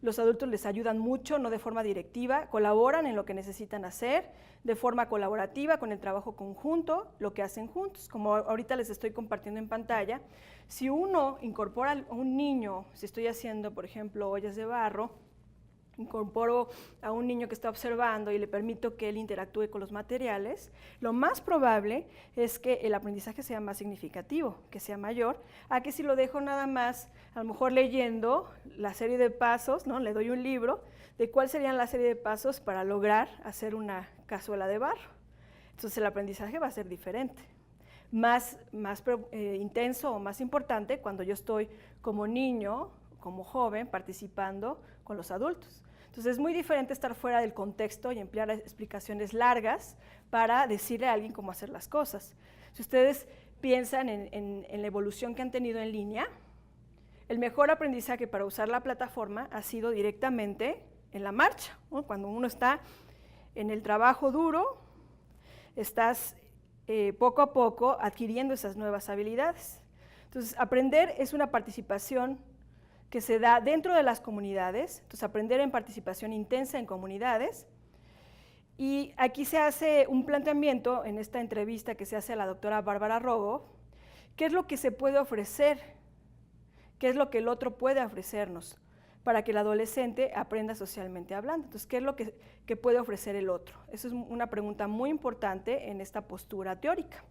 Los adultos les ayudan mucho, no de forma directiva, colaboran en lo que necesitan hacer, de forma colaborativa con el trabajo conjunto, lo que hacen juntos. Como ahorita les estoy compartiendo en pantalla, si uno incorpora a un niño, si estoy haciendo, por ejemplo, ollas de barro, incorporo a un niño que está observando y le permito que él interactúe con los materiales, lo más probable es que el aprendizaje sea más significativo, que sea mayor, a que si lo dejo nada más, a lo mejor leyendo la serie de pasos, ¿no? Le doy un libro de cuál serían la serie de pasos para lograr hacer una cazuela de barro. Entonces el aprendizaje va a ser diferente, más intenso o más importante cuando yo estoy como niño, como joven, participando con los adultos. Entonces es muy diferente estar fuera del contexto y emplear explicaciones largas para decirle a alguien cómo hacer las cosas. Si ustedes piensan en la evolución que han tenido en línea, el mejor aprendizaje para usar la plataforma ha sido directamente en la marcha, ¿no? Cuando uno está en el trabajo duro, estás poco a poco adquiriendo esas nuevas habilidades. Entonces, aprender es una participación que se da dentro de las comunidades, entonces aprender en participación intensa en comunidades. Y aquí se hace un planteamiento en esta entrevista que se hace a la doctora Bárbara Rogov, qué es lo que se puede ofrecer, qué es lo que el otro puede ofrecernos para que el adolescente aprenda socialmente hablando. Entonces, ¿qué es lo que puede ofrecer el otro? Esa es una pregunta muy importante en esta postura teórica.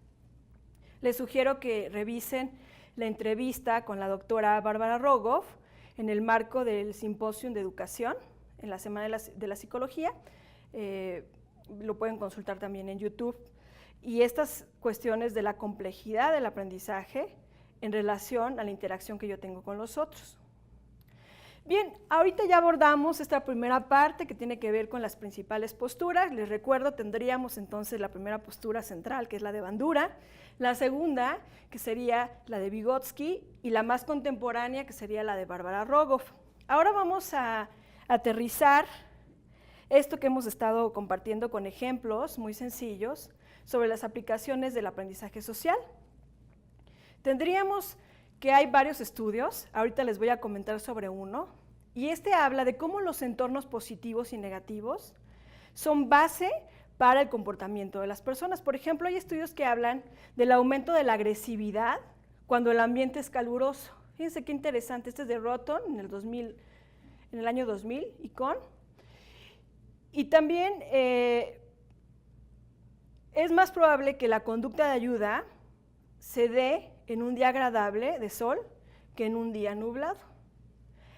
Les sugiero que revisen la entrevista con la doctora Bárbara Rogov en el marco del Simposium de Educación, en la Semana de la Psicología. Lo pueden consultar también en YouTube. Y estas cuestiones de la complejidad del aprendizaje en relación a la interacción que yo tengo con los otros. Bien, ahorita ya abordamos esta primera parte que tiene que ver con las principales posturas. Les recuerdo, tendríamos entonces la primera postura central, que es la de Bandura, la segunda, que sería la de Vygotsky, y la más contemporánea, que sería la de Bárbara Rogov. Ahora vamos a aterrizar esto que hemos estado compartiendo con ejemplos muy sencillos sobre las aplicaciones del aprendizaje social. Tendríamos que hay varios estudios, ahorita les voy a comentar sobre uno, y este habla de cómo los entornos positivos y negativos son base para el comportamiento de las personas. Por ejemplo, hay estudios que hablan del aumento de la agresividad cuando el ambiente es caluroso. Fíjense qué interesante, este es de Rotten en el año 2000, y también es más probable que la conducta de ayuda se dé en un día agradable de sol que en un día nublado.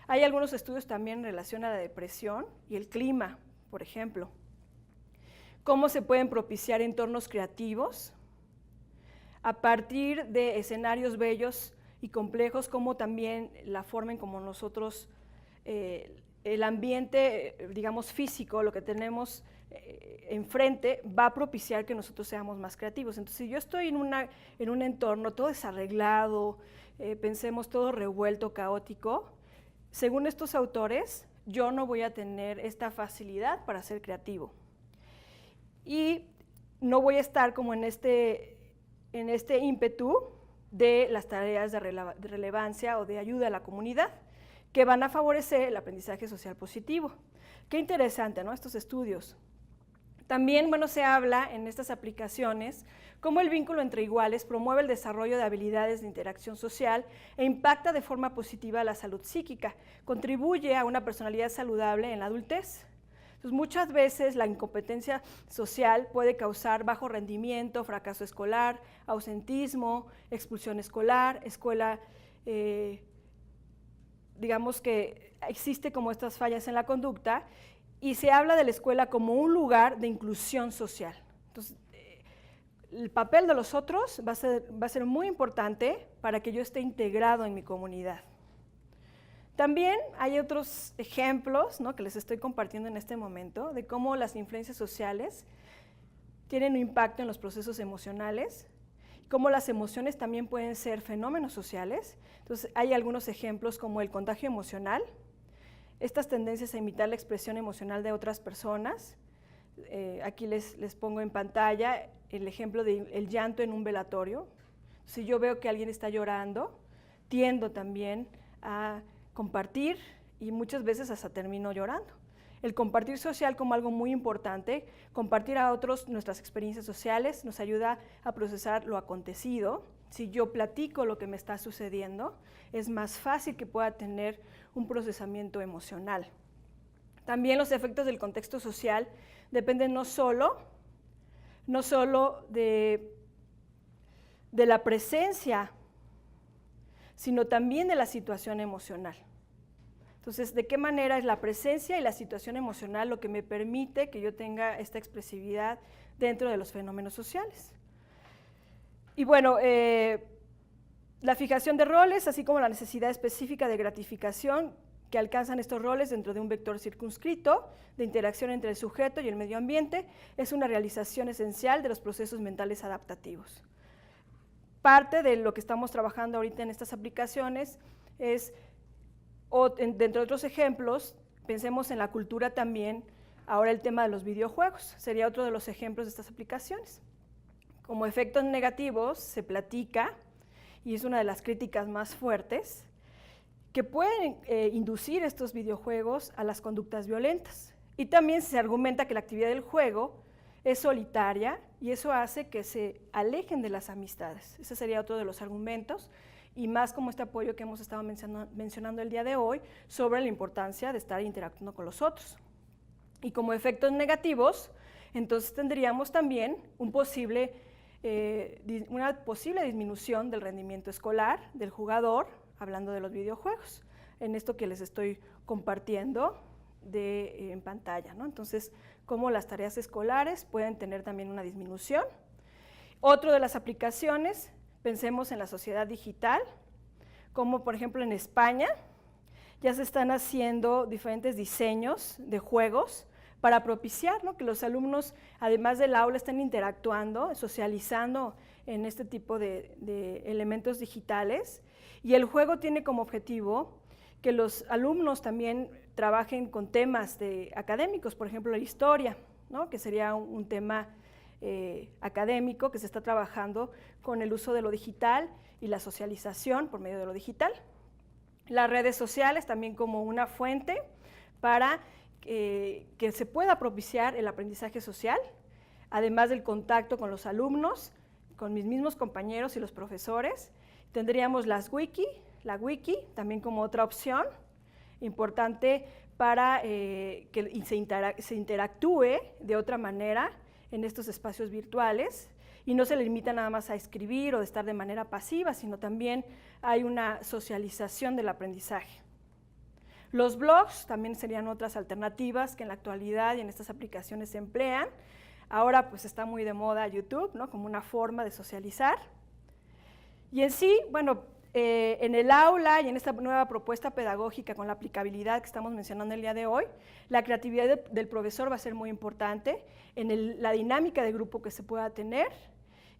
Hay algunos estudios también en relación a la depresión y el clima, por ejemplo. Cómo se pueden propiciar entornos creativos a partir de escenarios bellos y complejos, como también la forma en cómo nosotros el ambiente, digamos, físico, lo que tenemos enfrente, va a propiciar que nosotros seamos más creativos. Entonces, si yo estoy en un entorno todo desarreglado, pensemos todo revuelto, caótico, según estos autores, yo no voy a tener esta facilidad para ser creativo. Y no voy a estar como en este ímpetu de las tareas de relevancia o de ayuda a la comunidad, que van a favorecer el aprendizaje social positivo. Qué interesante, ¿no?, estos estudios. También, bueno, se habla en estas aplicaciones cómo el vínculo entre iguales promueve el desarrollo de habilidades de interacción social e impacta de forma positiva la salud psíquica, contribuye a una personalidad saludable en la adultez. Entonces, muchas veces la incompetencia social puede causar bajo rendimiento, fracaso escolar, ausentismo, expulsión escolar, digamos que existe como estas fallas en la conducta, y se habla de la escuela como un lugar de inclusión social. Entonces, el papel de los otros va a ser muy importante para que yo esté integrado en mi comunidad. También hay otros ejemplos, ¿no?, que les estoy compartiendo en este momento, de cómo las influencias sociales tienen un impacto en los procesos emocionales, cómo las emociones también pueden ser fenómenos sociales. Entonces, hay algunos ejemplos como el contagio emocional, estas tendencias a imitar la expresión emocional de otras personas. Aquí les pongo en pantalla el ejemplo del llanto en un velatorio. Si yo veo que alguien está llorando, tiendo también a compartir y muchas veces hasta termino llorando. El compartir social como algo muy importante, compartir a otros nuestras experiencias sociales nos ayuda a procesar lo acontecido. Si yo platico lo que me está sucediendo, es más fácil que pueda tener un procesamiento emocional. También los efectos del contexto social dependen no solo de la presencia, sino también de la situación emocional. Entonces, ¿de qué manera es la presencia y la situación emocional lo que me permite que yo tenga esta expresividad dentro de los fenómenos sociales? Y bueno, la fijación de roles, así como la necesidad específica de gratificación que alcanzan estos roles dentro de un vector circunscrito de interacción entre el sujeto y el medio ambiente, es una realización esencial de los procesos mentales adaptativos. Parte de lo que estamos trabajando ahorita en estas aplicaciones es, dentro de otros ejemplos, pensemos en la cultura también, ahora el tema de los videojuegos, sería otro de los ejemplos de estas aplicaciones. Como efectos negativos se platica, y es una de las críticas más fuertes, que pueden inducir estos videojuegos a las conductas violentas. Y también se argumenta que la actividad del juego es solitaria y eso hace que se alejen de las amistades. Ese sería otro de los argumentos, y más como este apoyo que hemos estado mencionando el día de hoy sobre la importancia de estar interactuando con los otros. Y como efectos negativos, entonces tendríamos también una posible disminución del rendimiento escolar del jugador, hablando de los videojuegos, en esto que les estoy compartiendo en pantalla, ¿no? Entonces, cómo las tareas escolares pueden tener también una disminución. Otro de las aplicaciones, pensemos en la sociedad digital, como por ejemplo en España, ya se están haciendo diferentes diseños de juegos para propiciar, ¿no?, que los alumnos, además del aula, estén interactuando, socializando en este tipo de elementos digitales. Y el juego tiene como objetivo que los alumnos también trabajen con temas académicos, por ejemplo, la historia, ¿no?, que sería un tema académico que se está trabajando con el uso de lo digital y la socialización por medio de lo digital. Las redes sociales también como una fuente para que se pueda propiciar el aprendizaje social, además del contacto con los alumnos, con mis mismos compañeros y los profesores. Tendríamos la wiki también como otra opción importante para que se interactúe de otra manera en estos espacios virtuales y no se limita nada más a escribir o de estar de manera pasiva, sino también hay una socialización del aprendizaje. Los blogs también serían otras alternativas que en la actualidad y en estas aplicaciones se emplean. Ahora pues está muy de moda YouTube, ¿no?, como una forma de socializar. Y en sí, bueno, En el aula y en esta nueva propuesta pedagógica con la aplicabilidad que estamos mencionando el día de hoy, la creatividad del profesor va a ser muy importante en la dinámica de grupo que se pueda tener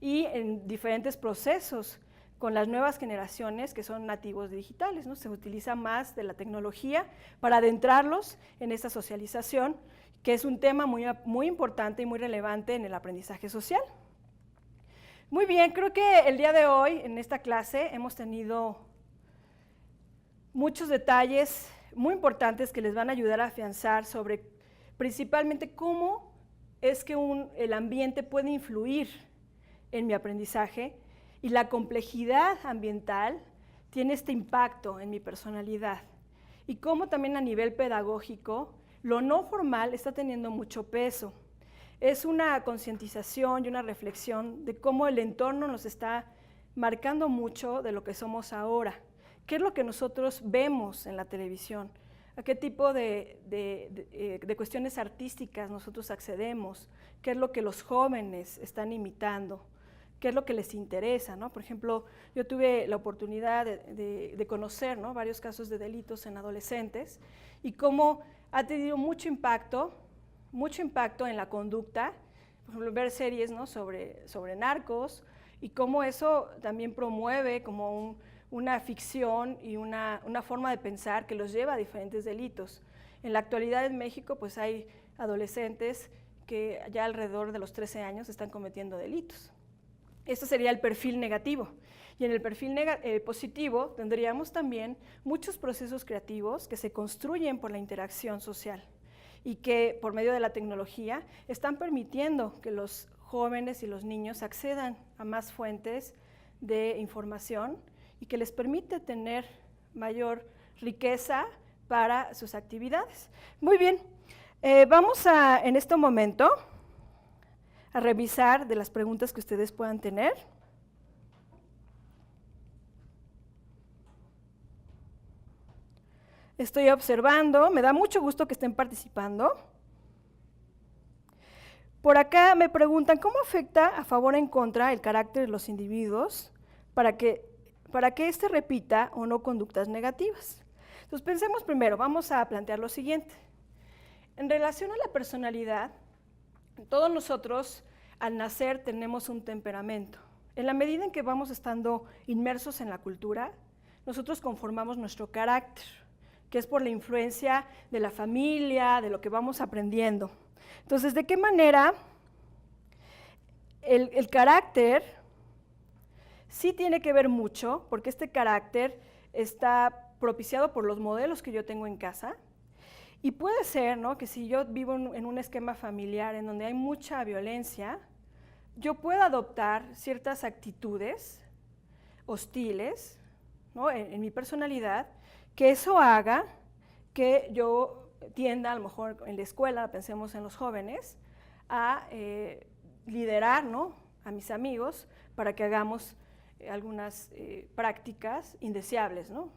y en diferentes procesos con las nuevas generaciones que son nativos digitales, ¿no? Se utiliza más de la tecnología para adentrarlos en esta socialización, que es un tema muy importante y muy relevante en el aprendizaje social. Muy bien, creo que el día de hoy en esta clase hemos tenido muchos detalles muy importantes que les van a ayudar a afianzar sobre principalmente cómo es que el ambiente puede influir en mi aprendizaje y la complejidad ambiental tiene este impacto en mi personalidad y cómo también a nivel pedagógico lo no formal está teniendo mucho peso. Es una concientización y una reflexión de cómo el entorno nos está marcando mucho de lo que somos ahora. ¿Qué es lo que nosotros vemos en la televisión? ¿A qué tipo de cuestiones artísticas nosotros accedemos? ¿Qué es lo que los jóvenes están imitando? ¿Qué es lo que les interesa, ¿no? Por ejemplo, yo tuve la oportunidad de conocer, ¿no?, varios casos de delitos en adolescentes y cómo ha tenido mucho impacto en la conducta, por ejemplo, ver series, ¿no?, sobre narcos y cómo eso también promueve como una ficción y una forma de pensar que los lleva a diferentes delitos. En la actualidad en México pues hay adolescentes que ya alrededor de los 13 años están cometiendo delitos. Esto sería el perfil negativo. Y en el perfil positivo tendríamos también muchos procesos creativos que se construyen por la interacción social y que por medio de la tecnología están permitiendo que los jóvenes y los niños accedan a más fuentes de información y que les permite tener mayor riqueza para sus actividades. Muy bien, vamos en este momento a revisar de las preguntas que ustedes puedan tener. Estoy observando, me da mucho gusto que estén participando. Por acá me preguntan, ¿cómo afecta a favor o en contra el carácter de los individuos para que éste repita o no conductas negativas? Entonces pensemos primero, vamos a plantear lo siguiente. En relación a la personalidad, todos nosotros al nacer tenemos un temperamento. En la medida en que vamos estando inmersos en la cultura, nosotros conformamos nuestro carácter, que es por la influencia de la familia, de lo que vamos aprendiendo. Entonces, ¿de qué manera el carácter sí tiene que ver mucho? Porque este carácter está propiciado por los modelos que yo tengo en casa. Y puede ser, ¿no?, que si yo vivo en un esquema familiar en donde hay mucha violencia, yo pueda adoptar ciertas actitudes hostiles, ¿no?, en mi personalidad, que eso haga que yo tienda, a lo mejor en la escuela, pensemos en los jóvenes, a liderar, ¿no?, a mis amigos para que hagamos algunas prácticas indeseables, ¿no?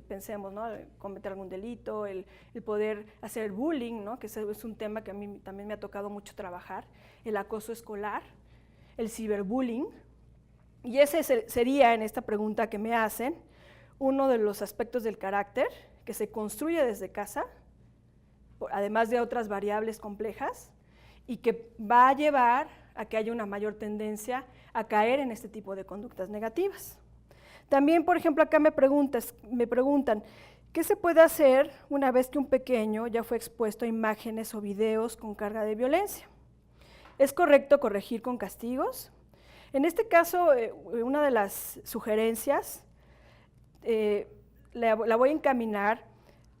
Pensemos, ¿no?, cometer algún delito, el poder hacer bullying, ¿no?, que es un tema que a mí también me ha tocado mucho trabajar, el acoso escolar, el ciberbullying, y ese sería, en esta pregunta que me hacen, uno de los aspectos del carácter que se construye desde casa, además de otras variables complejas, y que va a llevar a que haya una mayor tendencia a caer en este tipo de conductas negativas. También, por ejemplo, acá me preguntan, ¿qué se puede hacer una vez que un pequeño ya fue expuesto a imágenes o videos con carga de violencia? ¿Es correcto corregir con castigos? En este caso, una de las sugerencias la voy a encaminar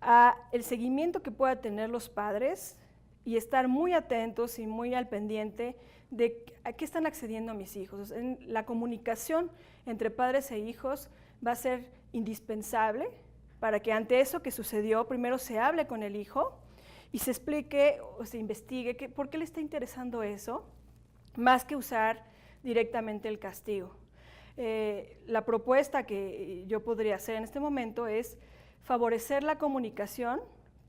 a el seguimiento que puedan tener los padres y estar muy atentos y muy al pendiente de a qué están accediendo mis hijos. La comunicación entre padres e hijos va a ser indispensable para que ante eso que sucedió, primero se hable con el hijo y se explique o se investigue por qué le está interesando eso, más que usar directamente el castigo. La propuesta que yo podría hacer en este momento es favorecer la comunicación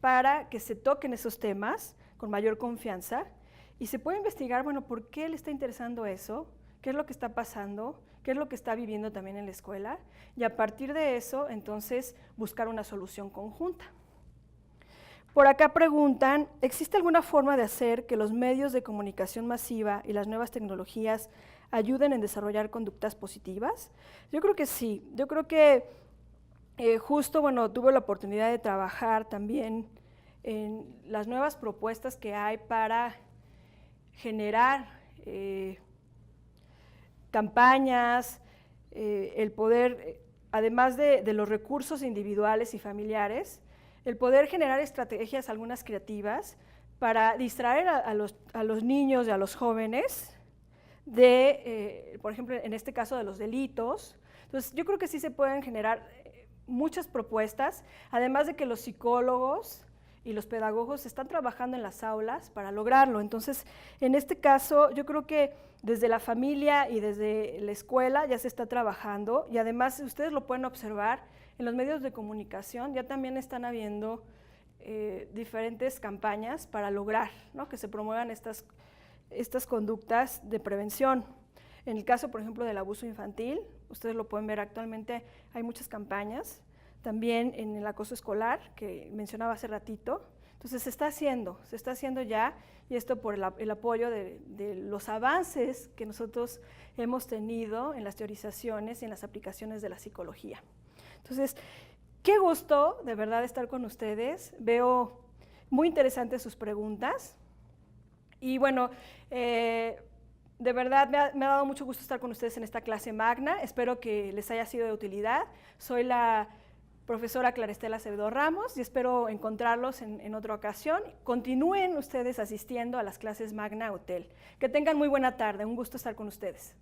para que se toquen esos temas con mayor confianza y se puede investigar, bueno, ¿por qué le está interesando eso? qué es lo que está pasando, qué es lo que está viviendo también en la escuela, y a partir de eso, entonces, buscar una solución conjunta. Por acá preguntan, ¿existe alguna forma de hacer que los medios de comunicación masiva y las nuevas tecnologías ayuden en desarrollar conductas positivas? Yo creo que sí. Yo creo que justo, bueno, tuve la oportunidad de trabajar también en las nuevas propuestas que hay para generar campañas, el poder, además de los recursos individuales y familiares, el poder generar estrategias, algunas creativas, para distraer a los niños y a los jóvenes de, por ejemplo, en este caso de los delitos. Entonces, yo creo que sí se pueden generar muchas propuestas, además de que los psicólogos y los pedagogos están trabajando en las aulas para lograrlo. Entonces, en este caso, yo creo que desde la familia y desde la escuela ya se está trabajando, y además ustedes lo pueden observar en los medios de comunicación, ya también están habiendo diferentes campañas para lograr, ¿no?, que se promuevan estas conductas de prevención. En el caso, por ejemplo, del abuso infantil, ustedes lo pueden ver actualmente, hay muchas campañas. También en el acoso escolar, que mencionaba hace ratito. Entonces se está haciendo ya, y esto por el apoyo de los avances que nosotros hemos tenido en las teorizaciones y en las aplicaciones de la psicología. Entonces, qué gusto de verdad estar con ustedes. Veo muy interesantes sus preguntas. Y bueno, de verdad me ha dado mucho gusto estar con ustedes en esta clase magna. Espero que les haya sido de utilidad. Soy la profesora Clara Estela Acevedo Ramos y espero encontrarlos en otra ocasión. Continúen ustedes asistiendo a las clases Magna Hotel. Que tengan muy buena tarde. Un gusto estar con ustedes.